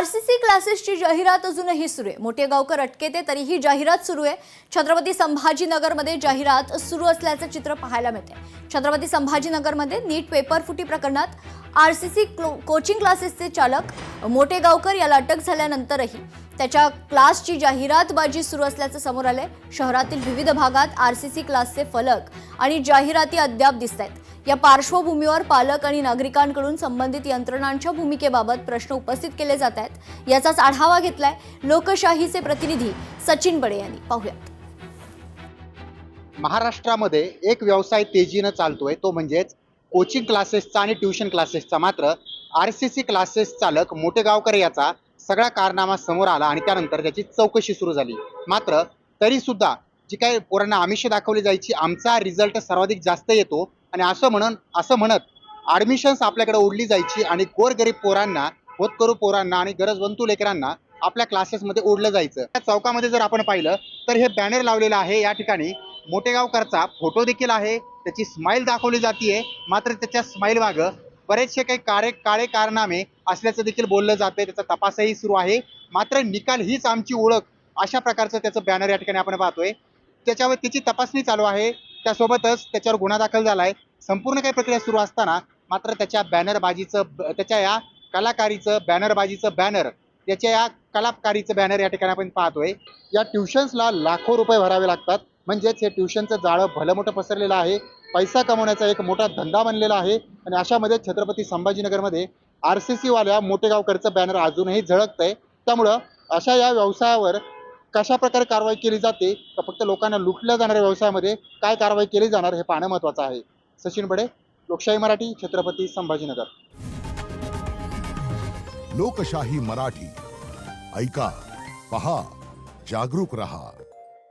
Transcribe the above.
RCC क्लासेसची जाहिरात अजूनही सुरू आहे। मोठेगावकर अटकेते तरीही जाहिरात सुरू आहे। छत्रपती संभाजीनगरमध्ये जाहिरात सुरू असल्याचं चित्र पाहायला मिळते। छत्रपती संभाजीनगरमध्ये नीट पेपर फुटी प्रकरणात आरसीसी कोचिंग क्लासेसचे चालक मोठेगावकर याला अटक झाल्यानंतरही त्याच्या क्लासची जाहिरातबाजी सुरू असल्याचं समोर आलंय। शहरातील विविध भागात आरसीसी क्लासचे फलक आणि जाहिराती अद्याप दिसतायत। या पार्श्वभूमीवर पालक आणि नागरिकांकडून संबंधित यंत्रणांच्या भूमिकेबाबत प्रश्न उपस्थित केले जात आहेत। याचाच आढावा घेतलाय लोकशाहीचे प्रतिनिधी सचिन बडे यांनी। पाहूयात। महाराष्ट्रामध्ये एक व्यवसाय तेजीने चालतोय, तो म्हणजेच कोचिंग क्लासेसचा आणि ट्यूशन क्लासेसचा। मात्र आरसीसी क्लासेस चालक मोठेगावकर याचा सगळा कारनामा समोर आला आणि त्यानंतर त्याची चौकशी सुरू झाली। मात्र तरी सुद्धा जी काही पोरांना आमिष दाखवली जायची, आमचा रिझल्ट सर्वाधिक जास्त येतो आणि असं म्हणत ॲडमिशन्स आपल्याकडे ओढली जायची आणि गोरगरीब पोरांना, होतकरू पोरांना आणि गरजवंतू लेकरांना आपल्या क्लासेसमध्ये ओढलं जायचं। त्या चौकामध्ये जर आपण पाहिलं तर हे बॅनर लावलेलं आहे। या ठिकाणी मोठेगावकरचा फोटो देखील आहे, त्याची स्माईल दाखवली जाते। मात्र त्याच्या स्माईल मागं बरेचसे काही काळे कारनामे असल्याचं देखील बोललं जाते। त्याचा तपासही सुरू आहे। मात्र निकाल हीच आमची ओळख, अशा प्रकारचं त्याचं बॅनर या ठिकाणी आपण पाहतोय। त्याच्यावर त्याची तपासणी चालू आहे, त्यासोबतच त्याच्यावर गुन्हा दाखल झालाय। संपूर्ण काही प्रक्रिया सुरू असताना मात्र त्याच्या बॅनरबाजीचं, त्याच्या या कलाकारीचं बॅनरबाजीचं बॅनर, त्याच्या या कलाकारीचं बॅनर या ठिकाणी आपण पाहतोय। या ट्युशन्सला लाखो रुपये भरावे लागतात, म्हणजेच हे ट्युशनचं जाळं भलं मोठं पसरलेलं आहे। पैसा कमवण्याचा एक मोठा धंदा बनलेला आहे आणि अशामध्ये छत्रपती संभाजीनगरमध्ये आरसीसी वाल्या मोठेगावकरचं बॅनर अजूनही झळकतंय। त्यामुळं अशा या व्यवसायावर कशा प्रकारे कारवाई केली जाते, का फक्त लोकांना लुटल्या जाणाऱ्या व्यवसायामध्ये काय कारवाई केली जाणार हे पाहणं महत्त्वाचं आहे। सचिन बडे, लोकशाही मराठी, छत्रपती संभाजीनगर। लोकशाही मराठी, ऐका, पहा, जागरूक रहा।